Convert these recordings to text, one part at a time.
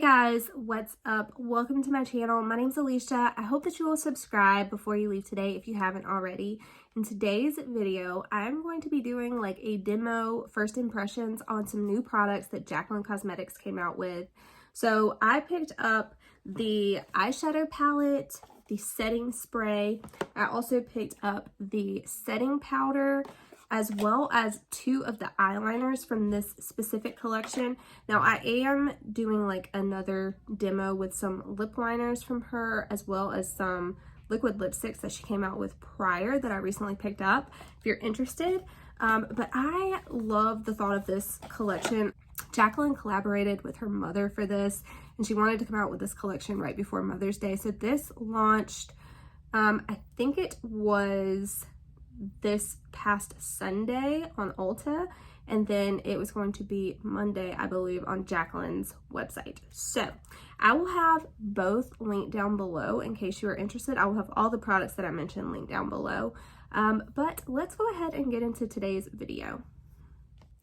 Guys, what's up? Welcome to my channel. My name's Alicia. I hope that you will subscribe before you leave today if you haven't already. In today's video, I'm going to be doing like a demo first impressions on some new products that Jaclyn Cosmetics came out with. So I picked up the eyeshadow palette, the setting spray. I also picked up the setting powder, as well as two of the eyeliners from this specific collection. Now I am doing like another demo with some lip liners from her, as well as some liquid lipsticks that she came out with prior that I recently picked up, if you're interested. But I love the thought of this collection. Jaclyn collaborated with her mother for this, and she wanted to come out with this collection right before Mother's Day. So this launched, I think it was this past Sunday on Ulta, and then it was going to be Monday, I believe, on Jaclyn's website. So I will have both linked down below in case you are interested. I will have all the products that I mentioned linked down below. But let's go ahead and get into today's video.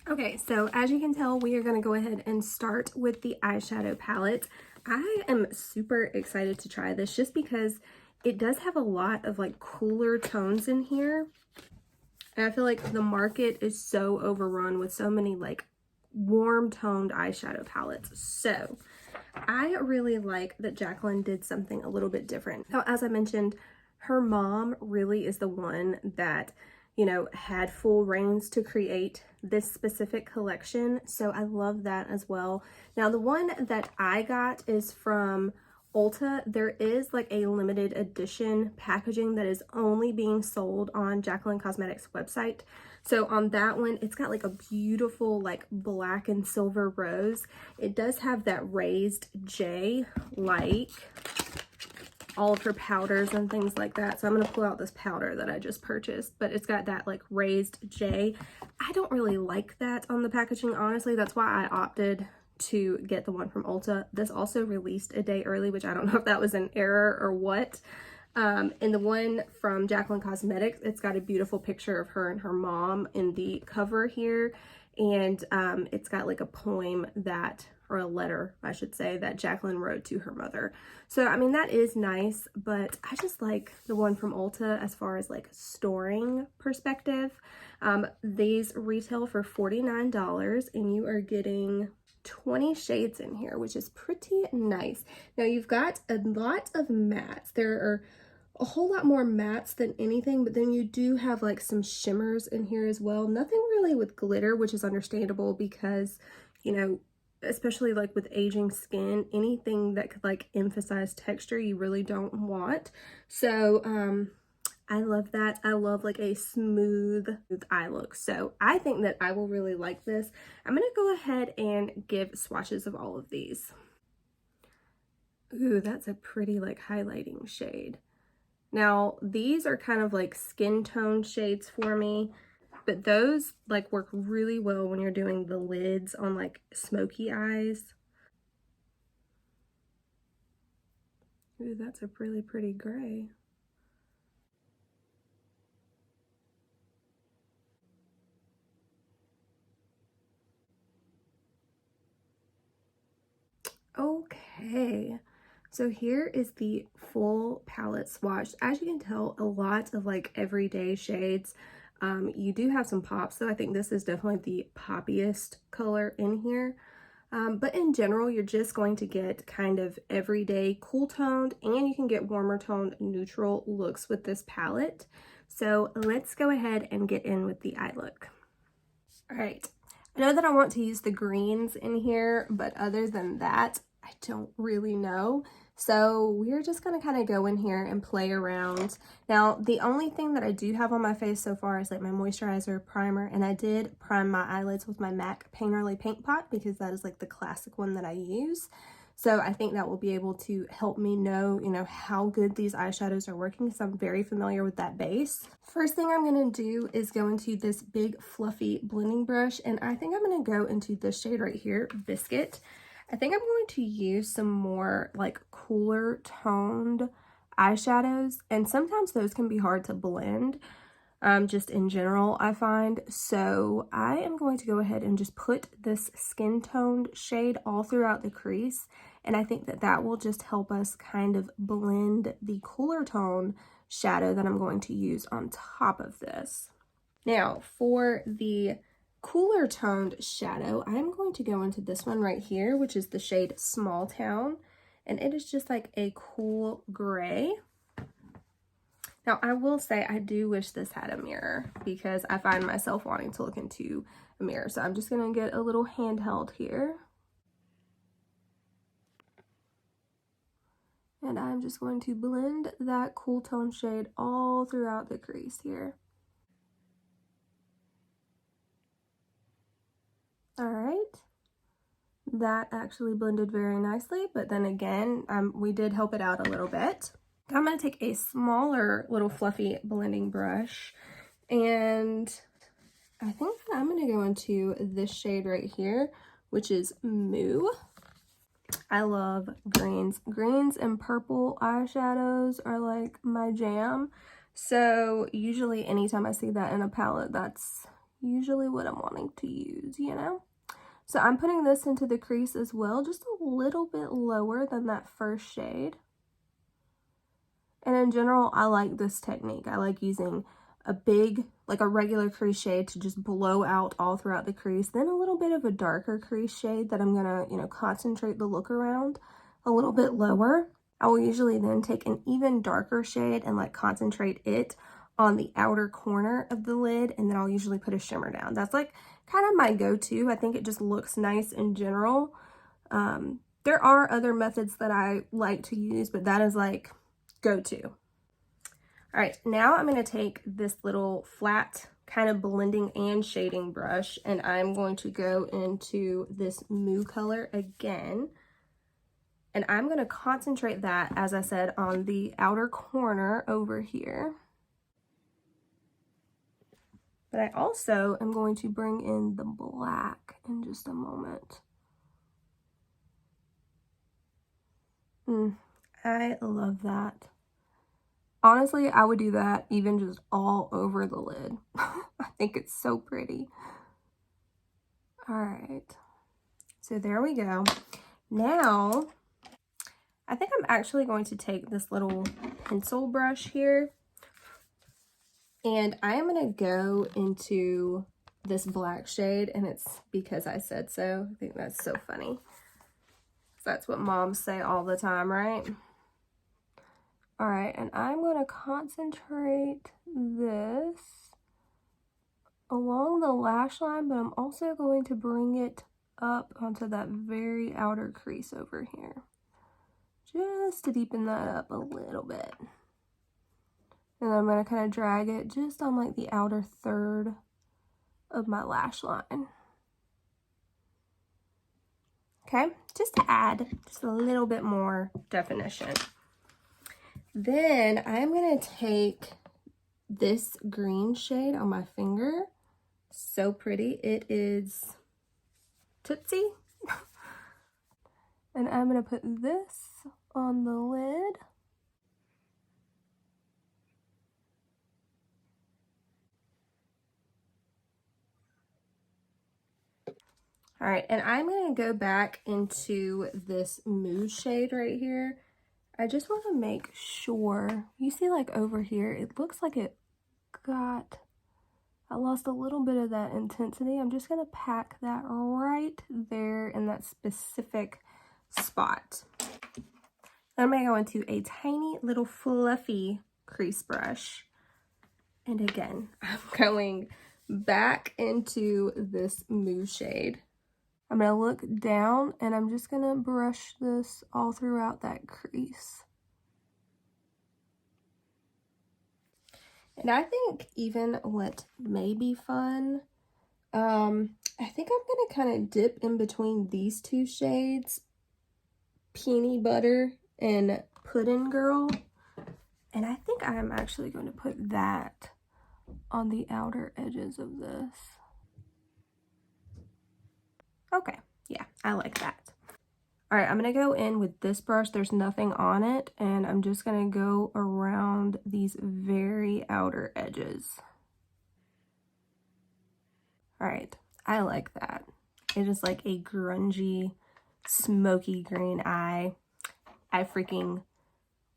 Okay, so as you can tell, we are going to go ahead and start with the eyeshadow palette. I am super excited to try this just because it does have a lot of like cooler tones in here. And I feel like the market is so overrun with so many like warm toned eyeshadow palettes. So I really like that Jaclyn did something a little bit different. Now, as I mentioned, her mom really is the one that, you know, had full reins to create this specific collection. So I love that as well. Now, the one that I got is from Ulta. There is like a limited edition packaging that is only being sold on Jaclyn Cosmetics website. So on that one, it's got like a beautiful like black and silver rose. It does have that raised J like all of her powders and things like that. So I'm going to pull out this powder that I just purchased, but it's got that like raised J. I don't really like that on the packaging, honestly. That's why I opted to get the one from Ulta. This also released a day early, which I don't know if that was an error or what. And the one from Jaclyn Cosmetics, it's got a beautiful picture of her and her mom in the cover here. And it's got like a poem that, or a letter, I should say, that Jaclyn wrote to her mother. So, I mean, that is nice, but I just like the one from Ulta as far as like storing perspective. These retail for $49, and you are getting 20 shades in here, which is pretty nice. Now you've got a lot of mattes. There are a whole lot more mattes than anything, but then you do have like some shimmers in here as well. Nothing really with glitter, which is understandable because, you know, especially like with aging skin, anything that could like emphasize texture you really don't want. So I love that. I love like a smooth eye look. So I think that I will really like this. I'm going to go ahead and give swatches of all of these. Ooh, that's a pretty like highlighting shade. Now these are kind of like skin tone shades for me, but those like work really well when you're doing the lids on like smoky eyes. Ooh, that's a really pretty gray. Okay, so here is the full palette swatch. As you can tell, a lot of like everyday shades. You do have some pops, so I think this is definitely the poppiest color in here. But in general, you're just going to get kind of everyday cool toned, and you can get warmer toned neutral looks with this palette. So let's go ahead and get in with the eye look. All right. I know that I want to use the greens in here, but other than that, I don't really know. So we're just going to kind of go in here and play around. Now, the only thing that I do have on my face so far is like my moisturizer, primer, and I did prime my eyelids with my MAC Painterly Paint Pot because that is like the classic one that I use. So I think that will be able to help me know, you know, how good these eyeshadows are working because I'm very familiar with that base. First thing I'm going to do is go into this big fluffy blending brush, and I think I'm going to go into this shade right here, Biscuit. I think I'm going to use some more like cooler toned eyeshadows, and sometimes those can be hard to blend. Just in general, I find. So I am going to go ahead and just put this skin toned shade all throughout the crease, And I think that that will just help us kind of blend the cooler tone shadow that I'm going to use on top of this. Now, for the cooler toned shadow, I'm going to go into this one right here, which is the shade Small Town. And it is just like a cool gray. Now, I will say I do wish this had a mirror because I find myself wanting to look into a mirror. So I'm just going to get a little handheld here. And I'm just going to blend that cool tone shade all throughout the crease here. All right. That actually blended very nicely, but then again, we did help it out a little bit. I'm going to take a smaller little fluffy blending brush, and I think that I'm going to go into this shade right here, which is Moo. I love greens. Greens and purple eyeshadows are like my jam. So usually anytime I see that in a palette, that's usually what I'm wanting to use, you know? So I'm putting this into the crease as well, just a little bit lower than that first shade. And in general, I like this technique. I like using a big, like a regular crease shade to just blow out all throughout the crease, then a little bit of a darker crease shade that I'm gonna, you know, concentrate the look around a little bit lower. I will usually then take an even darker shade and like concentrate it on the outer corner of the lid, and then I'll usually put a shimmer down. That's like kind of my go-to. I think it just looks nice in general. There are other methods that I like to use, but that is like go-to. All right, now I'm going to take this little flat kind of blending and shading brush, and I'm going to go into this Moo color again. And I'm going to concentrate that, as I said, on the outer corner over here. But I also am going to bring in the black in just a moment. I love that. Honestly, I would do that even just all over the lid. I think it's so pretty. All right. So there we go. Now, I think I'm actually going to take this little pencil brush here, and I am going to go into this black shade, and it's because I said so. I think that's so funny. That's what moms say all the time, right? All right, and I'm going to concentrate this along the lash line, but I'm also going to bring it up onto that very outer crease over here, just to deepen that up a little bit. And then I'm going to kind of drag it just on like the outer third of my lash line. Okay, just to add just a little bit more definition. Then I'm going to take this green shade on my finger. So pretty. It is Tootsie. And I'm going to put this on the lid. All right, and I'm going to go back into this Moo shade right here. I just want to make sure, you see like over here, it looks like I lost a little bit of that intensity. I'm just going to pack that right there in that specific spot. I'm going to go into a tiny little fluffy crease brush. And again, I'm going back into this Moo shade. I'm going to look down, and I'm just going to brush this all throughout that crease. And I think even what may be fun, I think I'm going to kind of dip in between these two shades, Peony Butter and Puddin' Girl. And I think I'm actually going to put that on the outer edges of this. Okay, yeah, I like that. All right, I'm going to go in with this brush. There's nothing on it, and I'm just going to go around these very outer edges. All right, I like that. It is like a grungy smoky green eye. I freaking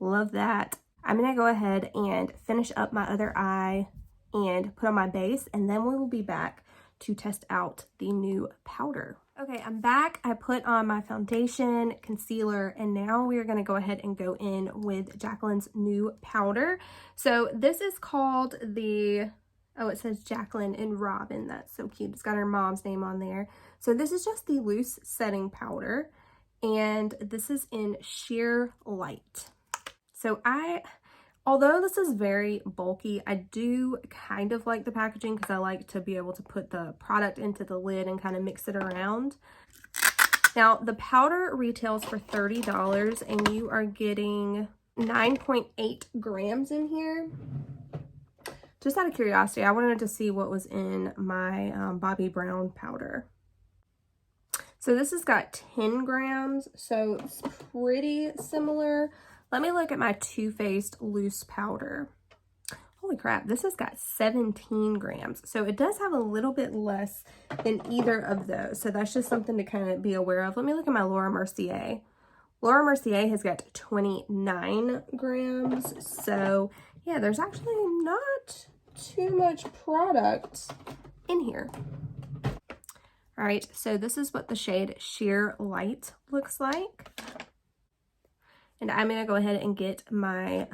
love that. I'm gonna go ahead and finish up my other eye and put on my base, and then we will be back to test out the new powder. Okay, I'm back. I put on my foundation, concealer, and now we are gonna go ahead and go in with Jaclyn's new powder. So this is called the, oh, it says Jaclyn and Robin. That's so cute. It's got her mom's name on there. So this is just the loose setting powder, and this is in Sheer Light. So although this is very bulky, I do kind of like the packaging because I like to be able to put the product into the lid and kind of mix it around. Now, the powder retails for $30 and you are getting 9.8 grams in here. Just out of curiosity, I wanted to see what was in my Bobbi Brown powder. So this has got 10 grams, so it's pretty similar. Let me look at my Too Faced loose powder. Holy crap, this has got 17 grams. So it does have a little bit less than either of those. So that's just something to kind of be aware of. Let me look at my Laura Mercier. Laura Mercier has got 29 grams. So yeah, there's actually not too much product in here. All right, so this is what the shade Sheer Light looks like. And I'm gonna go ahead and get my,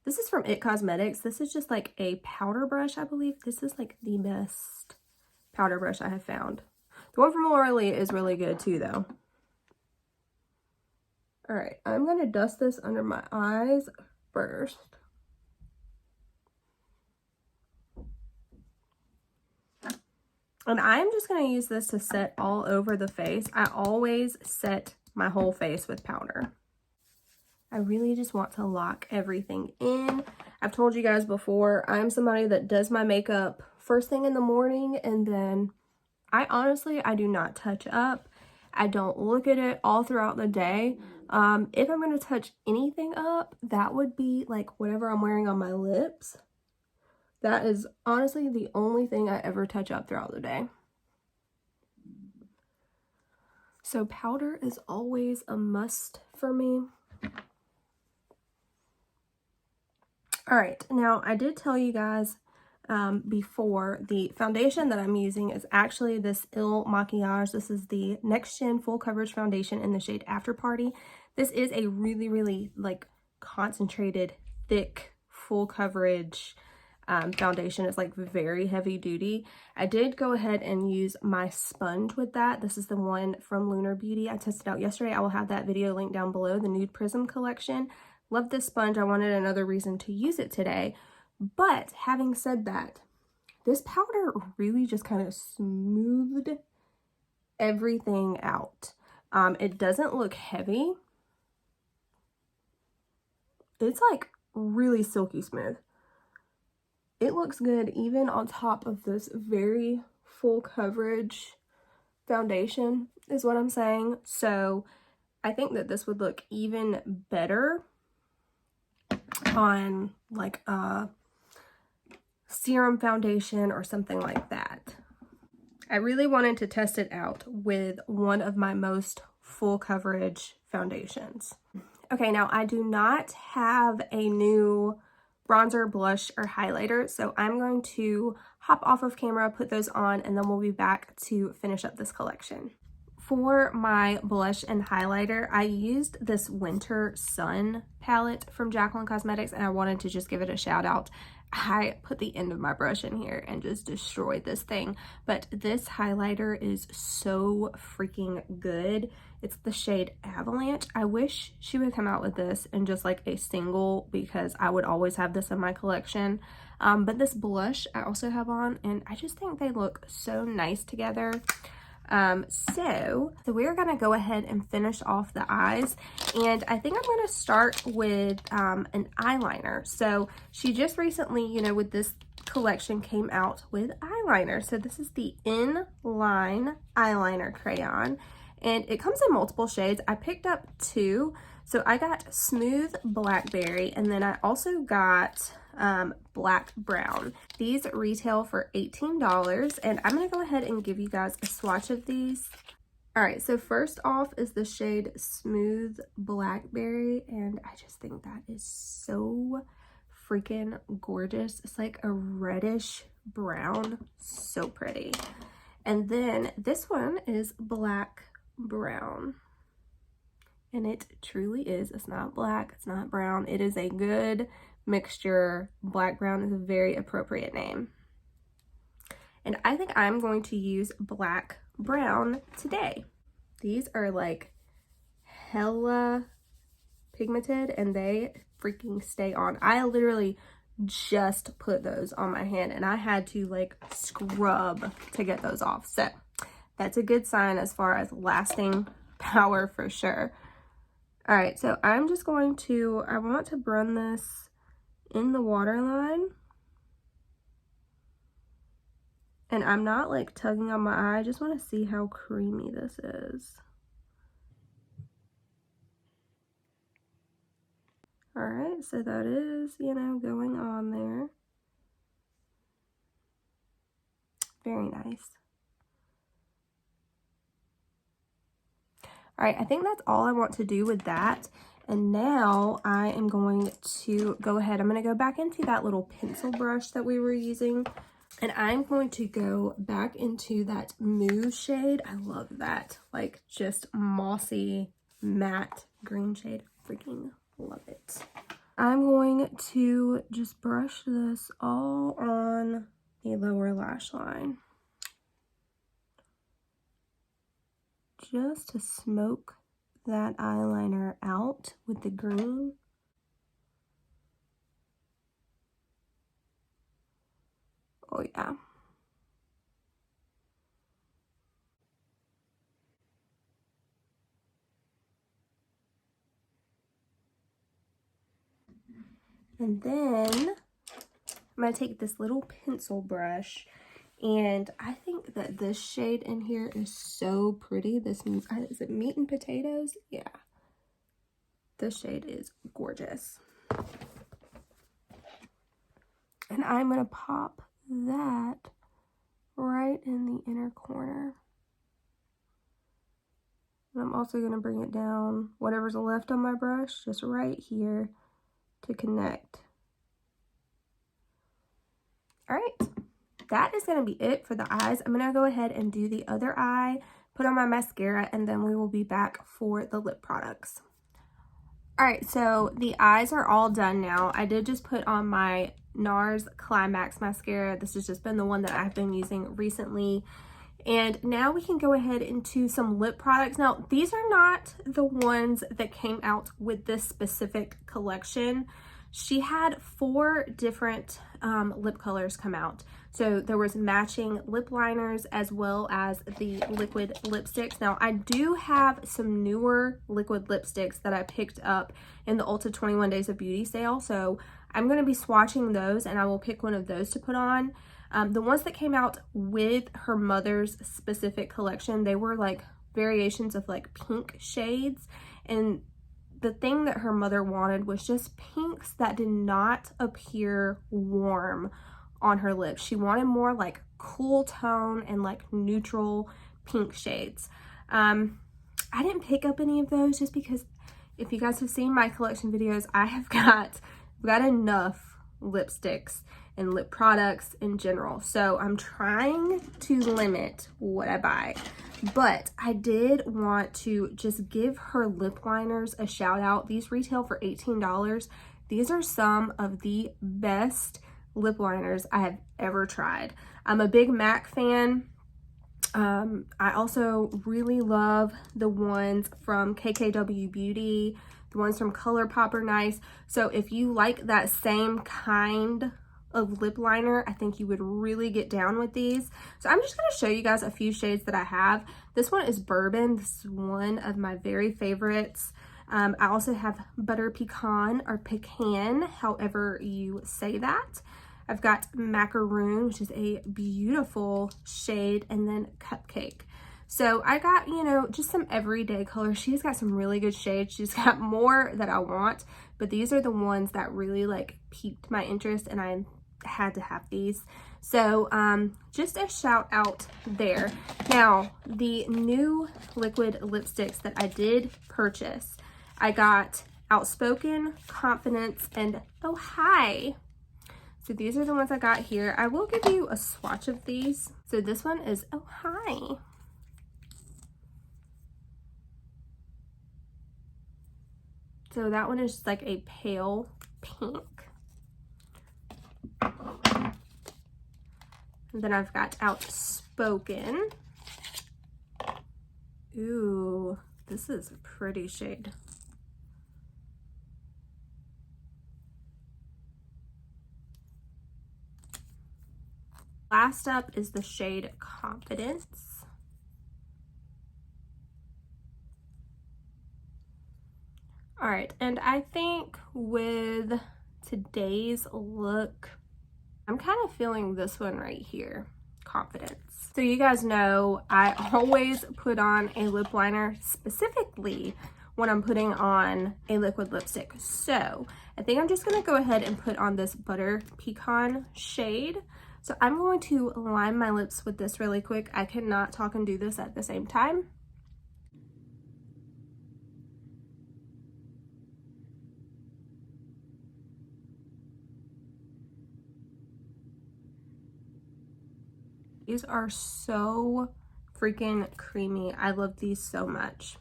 this is from It Cosmetics. This is just like a powder brush, I believe. This is like the best powder brush I have found. The one from Laura Lee is really good too, though. All right, I'm gonna dust this under my eyes first. And I'm just gonna use this to set all over the face. I always set my whole face with powder. I really just want to lock everything in. I've told you guys before, I'm somebody that does my makeup first thing in the morning, and then I do not touch up. I don't look at it all throughout the day. If I'm gonna touch anything up, that would be like whatever I'm wearing on my lips. That is honestly the only thing I ever touch up throughout the day. So powder is always a must for me. All right, now I did tell you guys before, the foundation that I'm using is actually this Il Makiage. This is the Next Gen Full Coverage Foundation in the shade After Party. This is a really, really like concentrated, thick, full coverage foundation. It's like very heavy duty. I did go ahead and use my sponge with that. This is the one from Lunar Beauty. I tested out yesterday. I will have that video linked down below, the Nude Prism collection. Love this sponge. I wanted another reason to use it today. But having said that, this powder really just kind of smoothed everything out. It doesn't look heavy. It's like really silky smooth. It looks good even on top of this very full coverage foundation is what I'm saying. So I think that this would look even better on like a serum foundation or something like that. I really wanted to test it out with one of my most full coverage foundations. Okay, now I do not have a new bronzer, blush, or highlighter, so I'm going to hop off of camera, put those on, and then we'll be back to finish up this collection. For my blush and highlighter, I used this Winter Sun palette from Jaclyn Cosmetics, and I wanted to just give it a shout out. I put the end of my brush in here and just destroyed this thing, but this highlighter is so freaking good. It's the shade Avalanche. I wish she would come out with this in just like a single, because I would always have this in my collection. But this blush I also have on, and I just think they look so nice together. So we're gonna go ahead and finish off the eyes, and I think I'm gonna start with an eyeliner. So she just recently, you know, with this collection came out with eyeliner. So this is the Inline eyeliner crayon, and it comes in multiple shades. I picked up two. So I got Smooth Blackberry, and then I also got Black Brown. These retail for $18, and I'm gonna go ahead and give you guys a swatch of these. All right, so first off is the shade Smooth Blackberry, and I just think that is so freaking gorgeous. It's like a reddish brown, so pretty. And then this one is Black Brown, and it truly is. It's not black, it's not brown. It is a good mixture. Black Brown is a very appropriate name. And I think I'm going to use Black Brown today. These are like hella pigmented and they freaking stay on. I literally just put those on my hand and I had to like scrub to get those off. So that's a good sign as far as lasting power for sure. All right, so I'm just going to, I want to run this in the waterline. And I'm not like tugging on my eye. I just want to see how creamy this is. All right, so that is, you know, going on there. Very nice. All right, I think that's all I want to do with that. And now I am going to go ahead. I'm going to go back into that little pencil brush that we were using. And I'm going to go back into that Mousse shade. I love that. Like just mossy, matte green shade. Freaking love it. I'm going to just brush this all on the lower lash line. Just to smoke that eyeliner out with the green. Oh yeah. And then I'm going to take this little pencil brush, and I think that this shade in here is so pretty. This is it Meat and Potatoes? Yeah. This shade is gorgeous. And I'm going to pop that right in the inner corner. And I'm also going to bring it down, whatever's left on my brush, just right here to connect. All right, that is going to be it for the eyes. I'm going to go ahead and do the other eye, put on my mascara, and then we will be back for the lip products. All right, so the eyes are all done now. I did just put on my NARS Climax mascara. This has just been the one that I've been using recently. And now we can go ahead into some lip products. Now, these are not the ones that came out with this specific collection. She had 4 different lip colors come out. So there was matching lip liners as well as the liquid lipsticks. Now, I do have some newer liquid lipsticks that I picked up in the Ulta 21 Days of Beauty sale. So I'm going to be swatching those and I will pick one of those to put on. The ones that came out with her mother's specific collection, they were like variations of like pink shades. And the thing that her mother wanted was just pinks that did not appear warm on her lips. She wanted more like cool tone and like neutral pink shades. I didn't pick up any of those just because if you guys have seen my collection videos, I've got enough lipsticks and lip products in general. So I'm trying to limit what I buy. But I did want to just give her lip liners a shout out. These retail for $18. These are some of the best lip liners I have ever tried. I'm a big MAC fan. I also really love the ones from KKW Beauty. The ones from ColourPop are nice. So if you like that same kind of lip liner, I think you would really get down with these. So I'm just going to show you guys a few shades that I have. This one is Bourbon. This is one of my very favorites. I also have Butter Pecan or Pecan, however you say that. I've got Macaroon, which is a beautiful shade, and then Cupcake. So I got, you know, just some everyday colors. She's got some really good shades. She's got more that I want, but these are the ones that really like piqued my interest, and I'm had to have these. So just a shout out there. Now, the new liquid lipsticks that I did purchase, I got Outspoken, Confidence, and Oh Hi. So these are the ones I got here. I will give you a swatch of these. So this one is Oh Hi. So that one is just like a pale pink. And then I've got Outspoken. Ooh, this is a pretty shade. Last up is the shade Confidence. All right, and I think with today's look, I'm kind of feeling this one right here, Confidence. So you guys know I always put on a lip liner specifically when I'm putting on a liquid lipstick. So I think I'm just gonna go ahead and put on this Butter Pecan shade. So I'm going to line my lips with this really quick. I cannot talk and do this at the same time. These are so freaking creamy. I love these so much.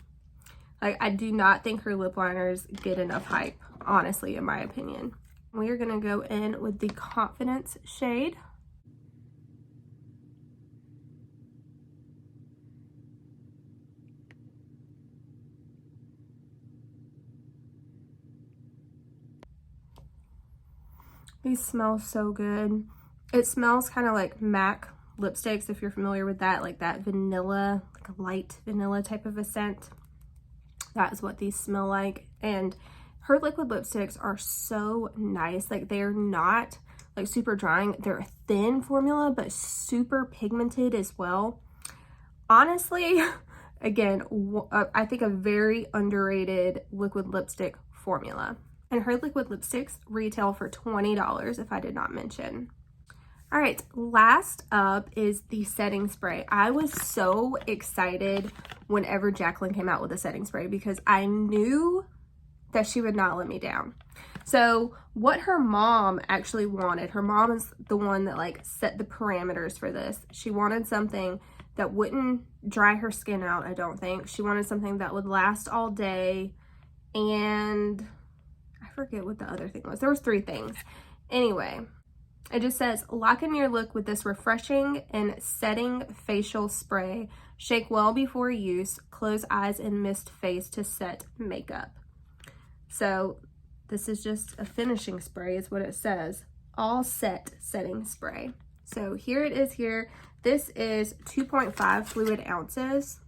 Like, I do not think her lip liners get enough hype, honestly, in my opinion. We are gonna go in with the Confidence shade. These smell so good. It smells kind of like MAC lipsticks, if you're familiar with that, like that vanilla, like a light vanilla type of a scent. That is what these smell like. And her liquid lipsticks are so nice. Like, they're not like super drying. They're a thin formula, but super pigmented as well. Honestly, again, I think a very underrated liquid lipstick formula. And her liquid lipsticks retail for $20, if I did not mention. All right, last up is the setting spray. I was so excited whenever Jaclyn came out with a setting spray because I knew that she would not let me down. So what her mom actually wanted, her mom is the one that like set the parameters for this. She wanted something that wouldn't dry her skin out, I don't think. She wanted something that would last all day, and I forget what the other thing was. There was 3 things. Anyway, it just says, lock in your look with this refreshing and setting facial spray. Shake well before use. Close eyes and mist face to set makeup. So this is just a finishing spray is what it says. All set setting spray. So here it is here. This is 2.5 fluid ounces.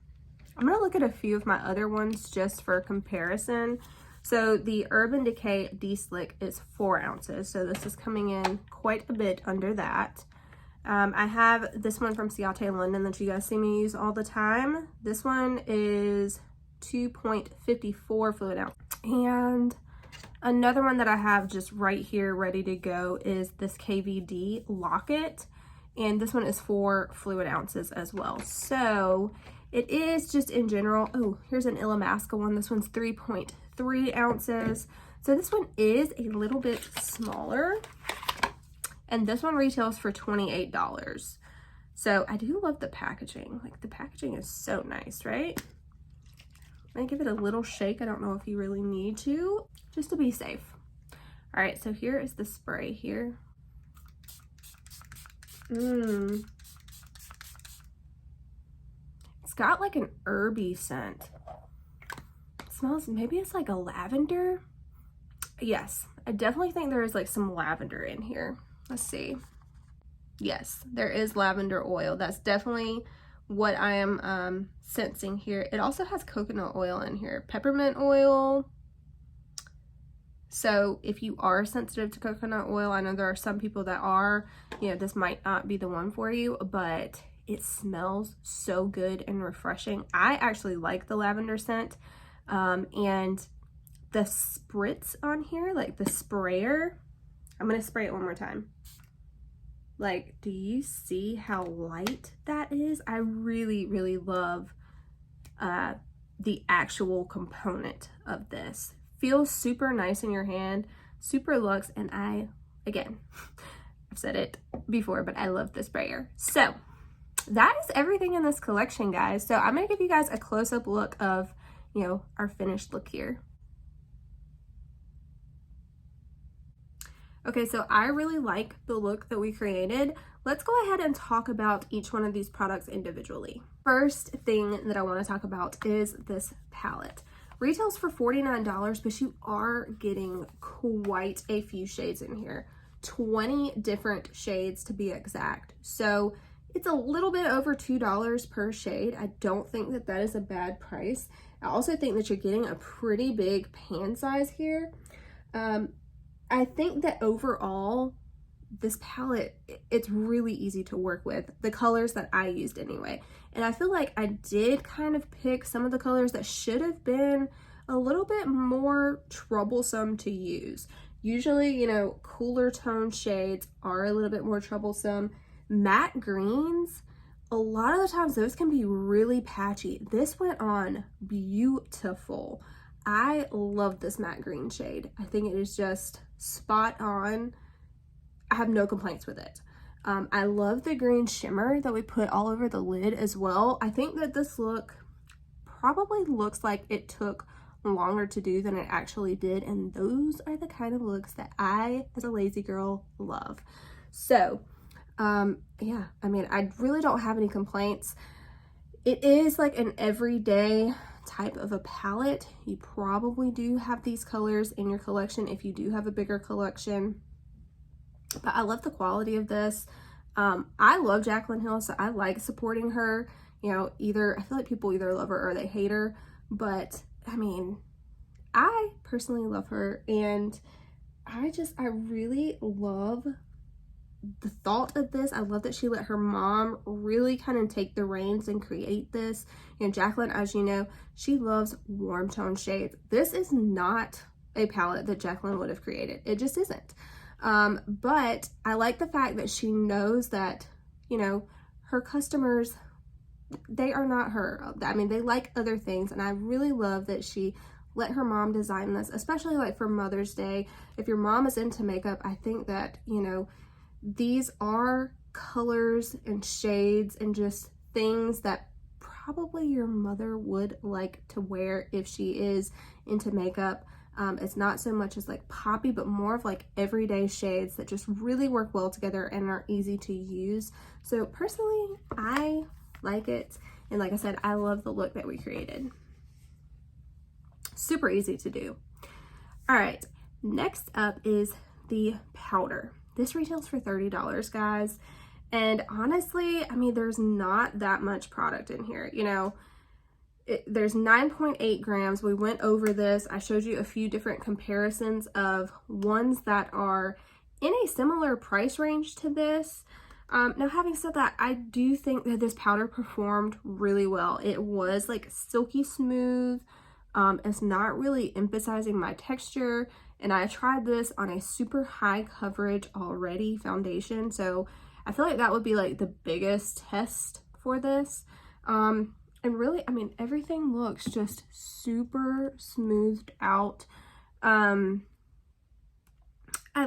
I'm going to look at a few of my other ones just for comparison. So the Urban Decay De-Slick is 4 ounces. So this is coming in quite a bit under that. I have this one from Ciate London that you guys see me use all the time. This one is 2.54 fluid ounce. And another one that I have just right here ready to go is this KVD Locket. And this one is 4 fluid ounces as well. So it is just in general. Oh, here's an Illamasqua one. This one's 3.3 ounces. So this one is a little bit smaller. And this one retails for $28. So I do love the packaging. Like, the packaging is so nice, right? I'm gonna give it a little shake. I don't know if you really need to, just to be safe. All right, so here is the spray here. It's got like an herby scent. It smells, maybe it's like a lavender. Yes, I definitely think there is like some lavender in here. Let's see. Yes, there is lavender oil. That's definitely what I am sensing here. It also has coconut oil in here, peppermint oil. So if you are sensitive to coconut oil, I know there are some people that are, you know, this might not be the one for you, but it smells so good and refreshing. I actually like the lavender scent. And the spritz on here, like the sprayer, I'm going to spray it one more time. Like, do you see how light that is? I really, really love the actual component of this. Feels super nice in your hand, super luxe, and again, I've said it before, but I love this sprayer. So that is everything in this collection, guys. So I'm gonna give you guys a close-up look of, you know, our finished look here. Okay, so I really like the look that we created. Let's go ahead and talk about each one of these products individually. First thing that I want to talk about is this palette. Retails for $49, but you are getting quite a few shades in here. 20 different shades to be exact. So it's a little bit over $2 per shade. I don't think that that is a bad price. I also think that you're getting a pretty big pan size here. I think that overall, this palette, it's really easy to work with. The colors that I used anyway. And I feel like I did kind of pick some of the colors that should have been a little bit more troublesome to use. Usually, you know, cooler tone shades are a little bit more troublesome. Matte greens, a lot of the times those can be really patchy. This went on beautiful. I love this matte green shade. I think it is just spot on. I have no complaints with it. I love the green shimmer that we put all over the lid as well. I think that this look probably looks like it took longer to do than it actually did, and those are the kind of looks that I, as a lazy girl, love. So, yeah, I mean, I really don't have any complaints. It is like an everyday type of a palette. You probably do have these colors in your collection if you do have a bigger collection. But I love the quality of this. I love Jaclyn Hill, so I like supporting her. You know, I feel like people either love her or they hate her. But, I mean, I personally love her. And I really love the thought of this. I love that she let her mom really kind of take the reins and create this. You know, Jaclyn, as you know, she loves warm tone shades. This is not a palette that Jaclyn would have created. It just isn't. But I like the fact that she knows that, you know, her customers, they are not her. I mean, they like other things, and I really love that she let her mom design this, especially like for Mother's Day. If your mom is into makeup, I think that, you know, these are colors and shades and just things that probably your mother would like to wear if she is into makeup. It's not so much as like poppy, but more of like everyday shades that just really work well together and are easy to use. So personally, I like it. And like I said, I love the look that we created. Super easy to do. All right, next up is the powder. This retails for $30, guys. And honestly, I mean, there's not that much product in here. You know, there's 9.8 grams. We went over this. I showed you a few different comparisons of ones that are in a similar price range to this. Now, having said that, I do think that this powder performed really well. It was like silky smooth. It's not really emphasizing my texture. And I tried this on a super high coverage already foundation. So I feel like that would be like the biggest test for this. And really, I mean, everything looks just super smoothed out. I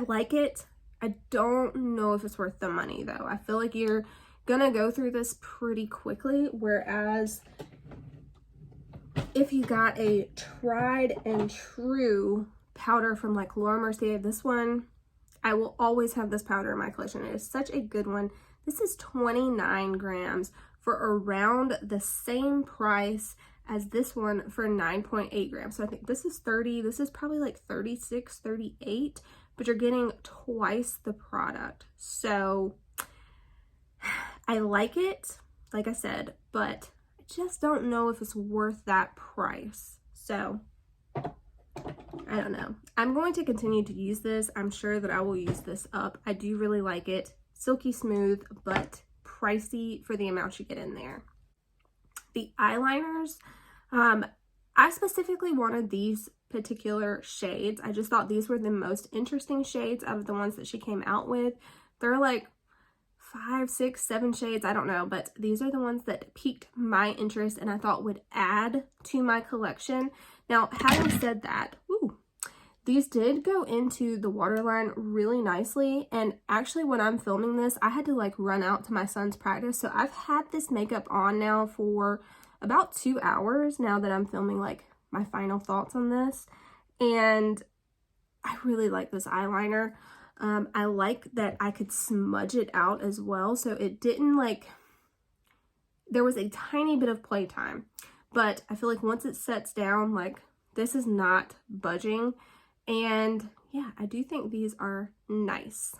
like it. I don't know if it's worth the money though. I feel like you're gonna go through this pretty quickly, whereas if you got a tried and true powder from like Laura Mercier, this one, I will always have this powder in my collection. It is such a good one. This is 29 grams for around the same price as this one for 9.8 grams. So I think this is 30, this is probably like 36, 38, but you're getting twice the product. So I like it, like I said, but I just don't know if it's worth that price. So I don't know. I'm going to continue to use this. I'm sure that I will use this up. I do really like it. Silky smooth, but pricey for the amount you get in there. The eyeliners, I specifically wanted these particular shades. I just thought these were the most interesting shades out of the ones that she came out with. They're like 5, 6, 7 shades, I don't know, but these are the ones that piqued my interest and I thought would add to my collection. Now, having said that, these did go into the waterline really nicely, and actually when I'm filming this, I had to like run out to my son's practice, so I've had this makeup on now for about 2 hours now that I'm filming like my final thoughts on this, and I really like this eyeliner. I like that I could smudge it out as well, so it didn't like, there was a tiny bit of playtime, but I feel like once it sets down, like this is not budging. And yeah, I do think these are nice.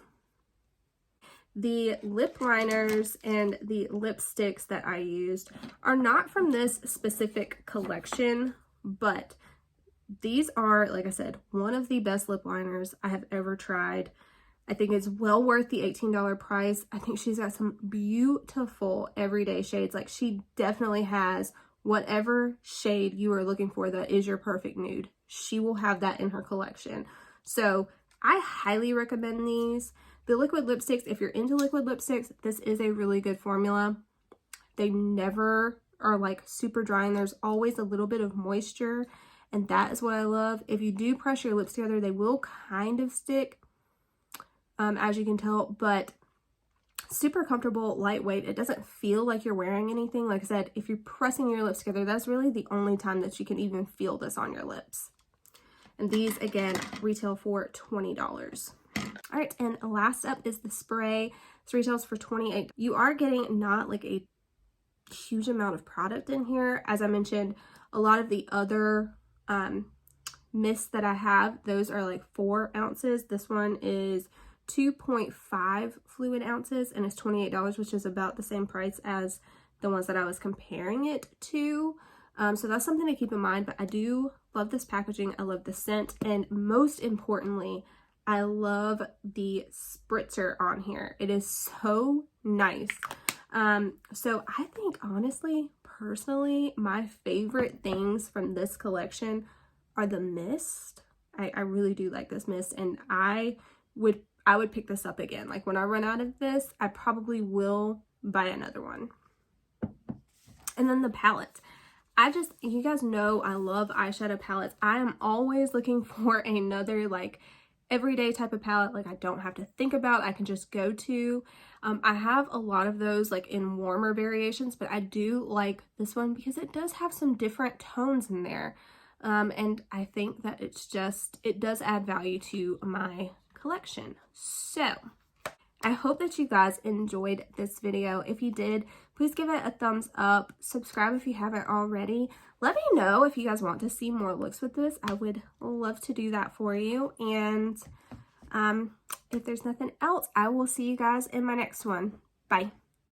The lip liners and the lipsticks that I used are not from this specific collection, but these are, like I said, one of the best lip liners I have ever tried. I think it's well worth the $18 price. I think she's got some beautiful everyday shades. Like she definitely has whatever shade you are looking for that is your perfect nude. She will have that in her collection. So I highly recommend these. The liquid lipsticks, if you're into liquid lipsticks, this is a really good formula. They never are like super dry, and there's always a little bit of moisture, and that is what I love. If you do press your lips together, they will kind of stick, as you can tell, but super comfortable, lightweight. It doesn't feel like you're wearing anything. Like I said, if you're pressing your lips together, that's really the only time that you can even feel this on your lips. And these, again, retail for $20. All right, and last up is the spray. This retails for $28. You are getting not like a huge amount of product in here. As I mentioned, a lot of the other mists that I have, those are like 4 ounces. This one is 2.5 fluid ounces and it's $28, which is about the same price as the ones that I was comparing it to. So that's something to keep in mind, but I do love this packaging. I love the scent, and most importantly, I love the spritzer on here. It is so nice. So I think honestly, personally, my favorite things from this collection are the mist. I really do like this mist, and I would pick this up again. Like when I run out of this, I probably will buy another one. And then the palette. You guys know I love eyeshadow palettes. I am always looking for another like everyday type of palette, like I don't have to think about, I can just go to. I have a lot of those like in warmer variations, but I do like this one because it does have some different tones in there. And I think that it does add value to my collection. So I hope that you guys enjoyed this video. If you did, please give it a thumbs up. Subscribe if you haven't already. Let me know if you guys want to see more looks with this. I would love to do that for you. And if there's nothing else, I will see you guys in my next one. Bye.